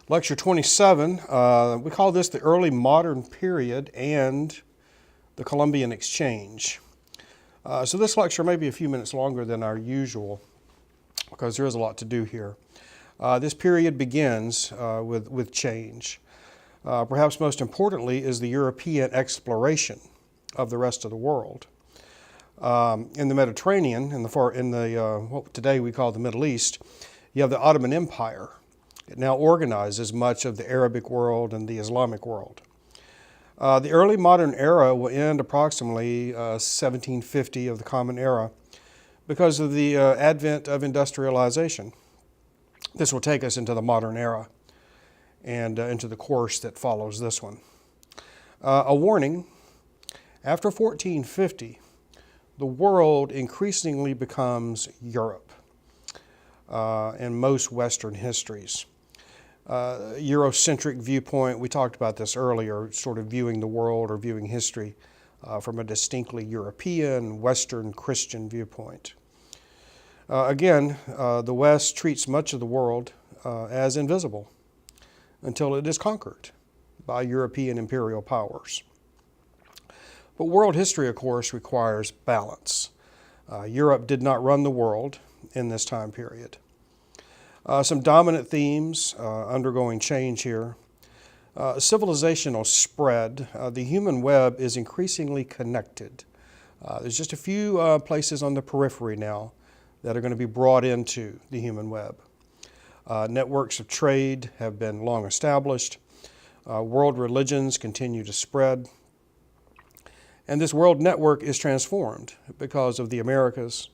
Lecture 27, we call this the early modern period and the Columbian exchange. So this lecture may be a few minutes longer than our usual because there is a lot to do here. This period begins with change. Perhaps most importantly is the European exploration of the rest of the world. In the Mediterranean, what today we call the Middle East, you have the Ottoman Empire. It now organizes much of the Arabic world and the Islamic world. The early modern era will end approximately 1750 of the Common Era because of the advent of industrialization. This will take us into the modern era and into the course that follows this one. A warning, after 1450, the world increasingly becomes Europe in most Western histories. Eurocentric viewpoint, we talked about this earlier, sort of viewing the world or viewing history from a distinctly European, Western Christian viewpoint. Again, the West treats much of the world as invisible until it is conquered by European imperial powers. But world history, of course, requires balance. Europe did not run the world in this time period. Some dominant themes undergoing change here. Civilizational spread. The human web is increasingly connected. There's just a few places on the periphery now that are going to be brought into the human web. Networks of trade have been long established. World religions continue to spread. And this world network is transformed because of the Americas,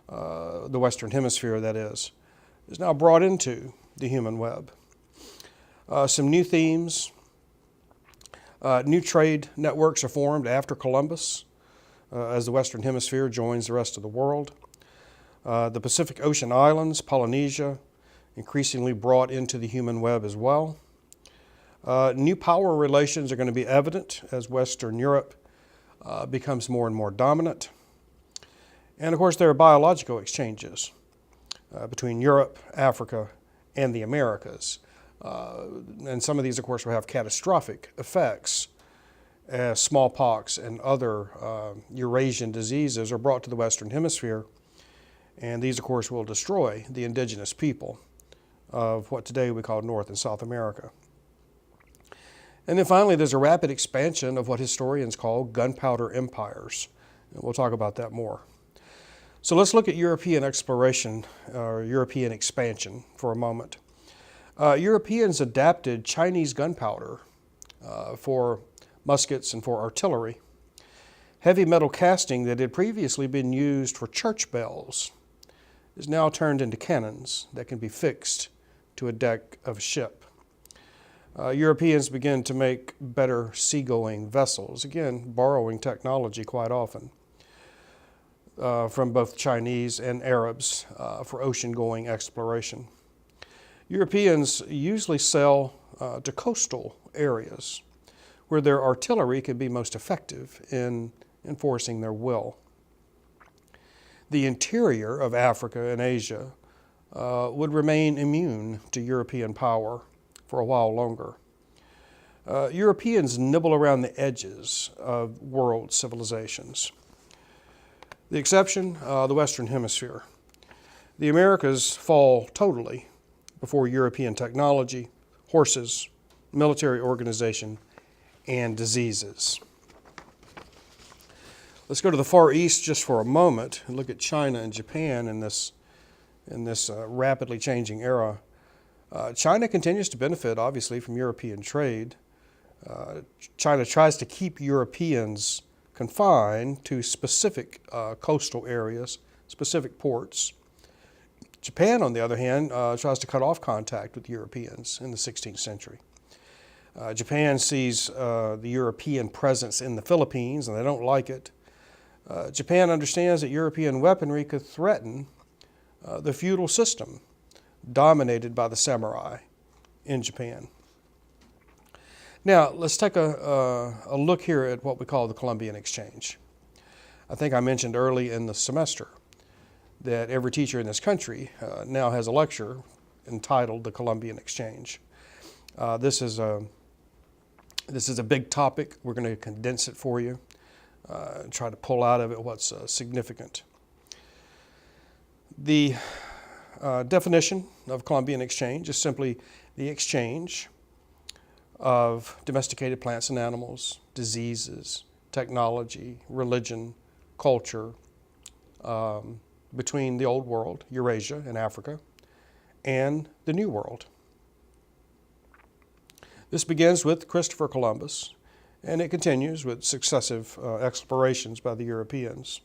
the Western Hemisphere that is now brought into the human web. Some new themes. New trade networks are formed after Columbus as the Western Hemisphere joins the rest of the world. The Pacific Ocean islands, Polynesia, increasingly brought into the human web as well. New power relations are going to be evident as Western Europe becomes more and more dominant. And of course there are biological exchanges between Europe, Africa, and the Americas. And some of these, of course, will have catastrophic effects as smallpox and other Eurasian diseases are brought to the Western Hemisphere. And these, of course, will destroy the indigenous people of what today we call North and South America. And then finally, there's a rapid expansion of what historians call gunpowder empires. And we'll talk about that more. So let's look at European exploration, or European expansion for a moment. Europeans adapted Chinese gunpowder for muskets and for artillery. Heavy metal casting that had previously been used for church bells is now turned into cannons that can be fixed to a deck of a ship. Europeans began to make better seagoing vessels, again, borrowing technology quite often from both Chinese and Arabs for ocean-going exploration. Europeans usually sail to coastal areas where their artillery can be most effective in enforcing their will. The interior of Africa and Asia would remain immune to European power for a while longer. Europeans nibble around the edges of world civilizations. The exception, the Western Hemisphere. The Americas fall totally before European technology, horses, military organization, and diseases. Let's go to the Far East just for a moment and look at China and Japan in this rapidly changing era. China continues to benefit, obviously, from European trade. China tries to keep Europeans confined to specific coastal areas, specific ports. Japan, on the other hand, tries to cut off contact with Europeans in the 16th century. Japan sees the European presence in the Philippines, and they don't like it. Japan understands that European weaponry could threaten the feudal system dominated by the samurai in Japan. Now, let's take a look here at what we call the Columbian exchange. I think I mentioned early in the semester that every teacher in this country now has a lecture entitled The Columbian Exchange. This is a big topic. We're going to condense it for you, and try to pull out of it what's significant. The definition of Columbian exchange is simply the exchange of domesticated plants and animals, diseases, technology, religion, culture, between the Old World, Eurasia and Africa, and the New World. This begins with Christopher Columbus, and it continues with successive explorations by the Europeans.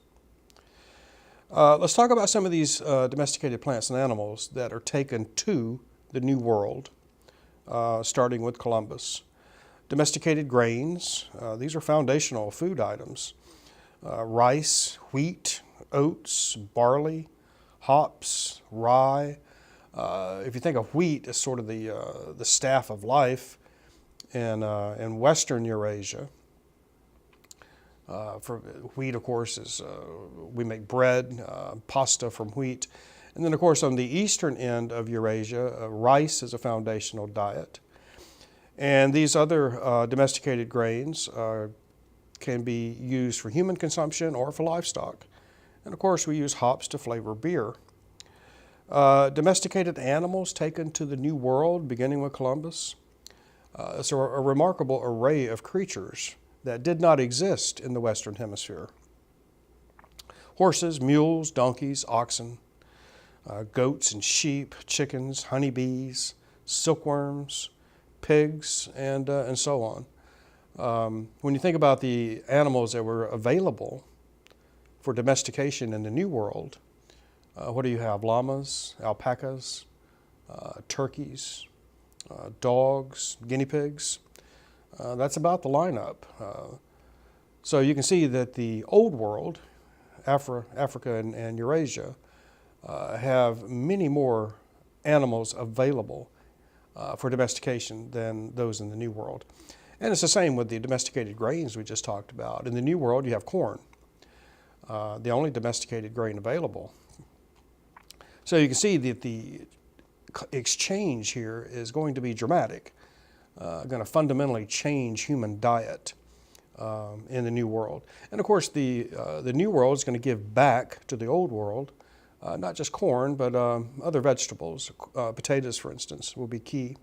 Let's talk about some of these domesticated plants and animals that are taken to the New World, starting with Columbus. Domesticated grains, these are foundational food items. Rice, wheat, oats, barley, hops, rye. If you think of wheat as sort of the staff of life in Western Eurasia, for wheat, of course, is we make bread, pasta from wheat. And then, of course, on the eastern end of Eurasia, rice is a foundational diet. And these other domesticated grains can be used for human consumption or for livestock. And, of course, we use hops to flavor beer. Domesticated animals taken to the New World, beginning with Columbus. It's a remarkable array of creatures that did not exist in the Western Hemisphere. Horses, mules, donkeys, oxen, goats and sheep, chickens, honeybees, silkworms, pigs, and so on. When you think about the animals that were available for domestication in the New World, what do you have? Llamas, alpacas, turkeys, dogs, guinea pigs. That's about the lineup. So you can see that the Old World, Africa and Eurasia, have many more animals available for domestication than those in the New World. And it's the same with the domesticated grains we just talked about. In the New World, you have corn, the only domesticated grain available. So you can see that the exchange here is going to be dramatic, going to fundamentally change human diet in the New World. And of course, the New World is going to give back to the Old World, not just corn, but other vegetables. Potatoes, for instance, will be key.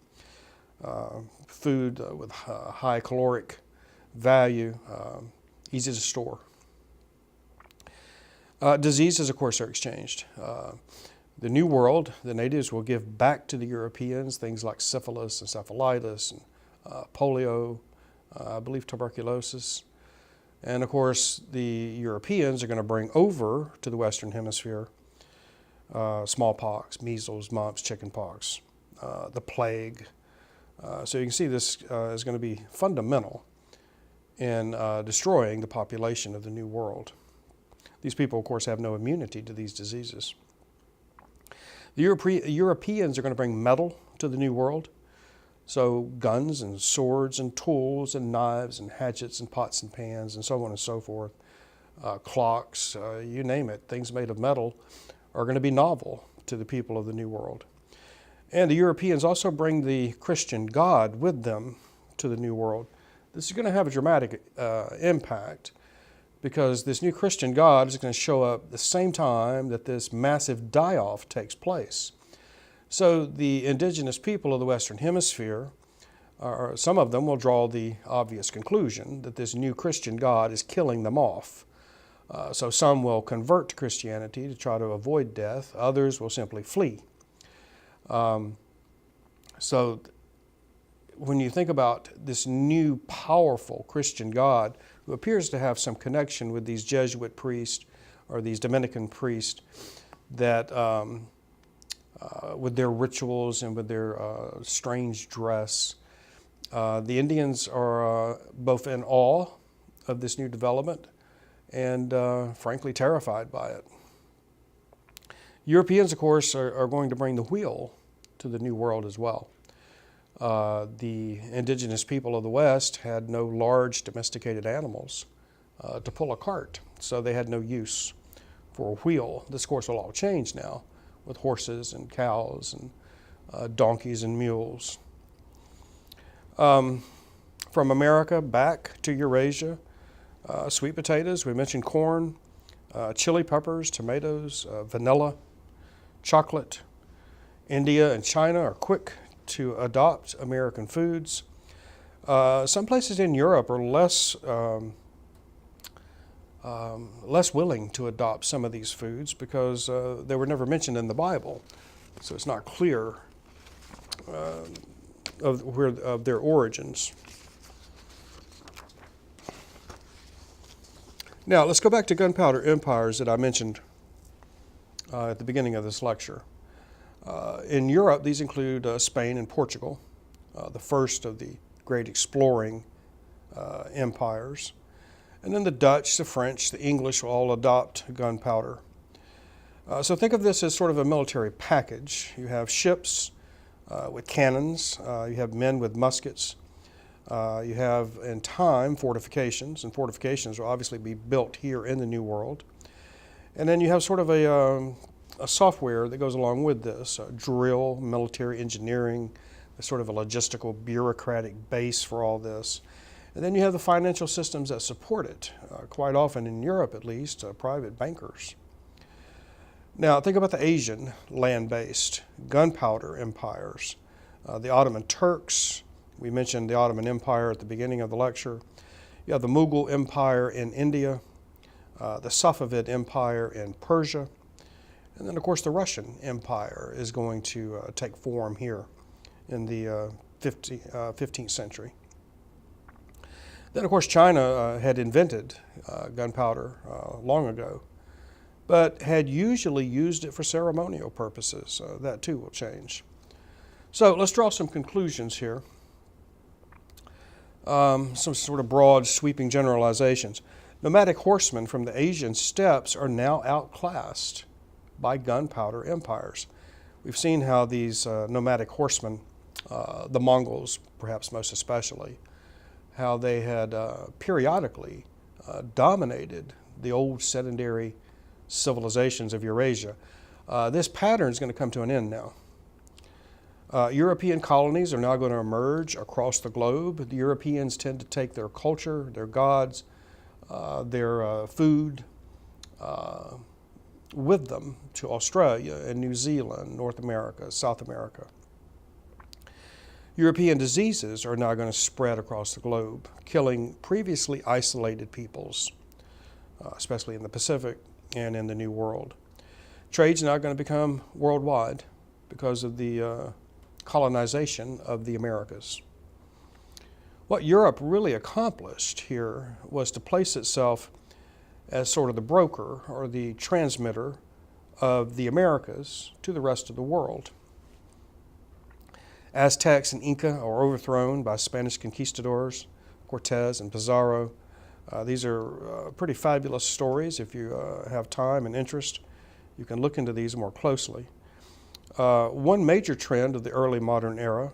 Food with high caloric value, easy to store. Diseases, of course, are exchanged. The New World, the natives will give back to the Europeans things like syphilis, encephalitis, and polio, I believe tuberculosis. And of course, the Europeans are going to bring over to the Western Hemisphere smallpox, measles, mumps, chickenpox, the plague. So you can see this is going to be fundamental in destroying the population of the New World. These people, of course, have no immunity to these diseases. The Europeans are going to bring metal to the New World. So guns and swords and tools and knives and hatchets and pots and pans and so on and so forth. Clocks, you name it, things made of metal are going to be novel to the people of the New World. And the Europeans also bring the Christian God with them to the New World. This is going to have a dramatic impact, because this new Christian God is going to show up at the same time that this massive die-off takes place. So the indigenous people of the Western Hemisphere, some of them will draw the obvious conclusion that this new Christian God is killing them off. So some will convert to Christianity to try to avoid death. Others will simply flee. So when you think about this new powerful Christian God who appears to have some connection with these Jesuit priests or these Dominican priests that with their rituals and with their strange dress, the Indians are both in awe of this new development and frankly terrified by it. Europeans, of course, are going to bring the wheel to the New World as well. The indigenous people of the West had no large domesticated animals to pull a cart, so they had no use for a wheel. This, of course, will all change now with horses and cows and donkeys and mules. From America back to Eurasia, sweet potatoes, we mentioned corn, chili peppers, tomatoes, vanilla, chocolate. India and China are quick to adopt American foods. Some places in Europe are less willing to adopt some of these foods because they were never mentioned in the Bible, so it's not clear of their origins. Now let's go back to gunpowder empires that I mentioned at the beginning of this lecture. In Europe, these include Spain and Portugal, the first of the great exploring empires. And then the Dutch, the French, the English will all adopt gunpowder. So think of this as sort of a military package. You have ships with cannons, you have men with muskets, you have, in time, fortifications, and fortifications will obviously be built here in the New World. And then you have sort of a software that goes along with this, drill, military engineering, sort of a logistical, bureaucratic base for all this. And then you have the financial systems that support it, quite often in Europe at least, private bankers. Now think about the Asian land-based gunpowder empires. The Ottoman Turks, we mentioned the Ottoman Empire at the beginning of the lecture. You have the Mughal Empire in India, the Safavid Empire in Persia, and then of course the Russian Empire is going to take form here in the 15th century. Then of course China had invented gunpowder long ago, but had usually used it for ceremonial purposes. That too will change. So let's draw some conclusions here. Some sort of broad sweeping generalizations. Nomadic horsemen from the Asian steppes are now outclassed by gunpowder empires. We've seen how these nomadic horsemen, the Mongols perhaps most especially, how they had periodically dominated the old sedentary civilizations of Eurasia. This pattern is going to come to an end now. European colonies are now going to emerge across the globe. The Europeans tend to take their culture, their gods, their food with them to Australia and New Zealand, North America, South America. European diseases are now going to spread across the globe, killing previously isolated peoples, especially in the Pacific and in the New World. Trade's now going to become worldwide because of the colonization of the Americas. What Europe really accomplished here was to place itself as sort of the broker or the transmitter of the Americas to the rest of the world. Aztecs and Inca are overthrown by Spanish conquistadors, Cortez and Pizarro. These are pretty fabulous stories. If you have time and interest, you can look into these more closely. One major trend of the early modern era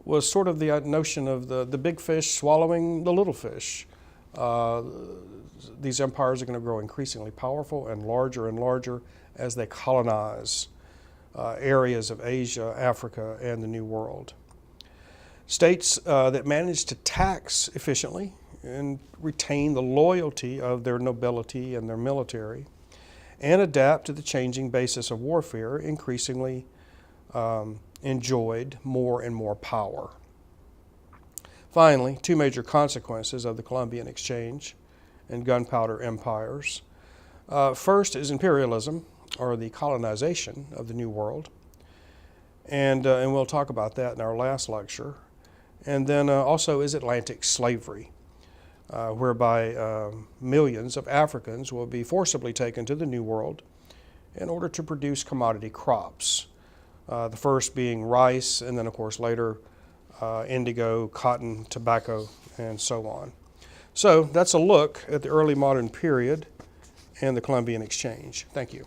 was sort of the notion of the big fish swallowing the little fish. These empires are going to grow increasingly powerful and larger as they colonize areas of Asia, Africa, and the New World. States that managed to tax efficiently and retain the loyalty of their nobility and their military and adapt to the changing basis of warfare increasingly enjoyed more and more power. Finally, two major consequences of the Columbian exchange and gunpowder empires. First is imperialism, or the colonization of the New World. And we'll talk about that in our last lecture. And then also is Atlantic slavery, whereby millions of Africans will be forcibly taken to the New World in order to produce commodity crops. The first being rice, and then of course later indigo, cotton, tobacco, and so on. So that's a look at the early modern period and the Columbian exchange. Thank you.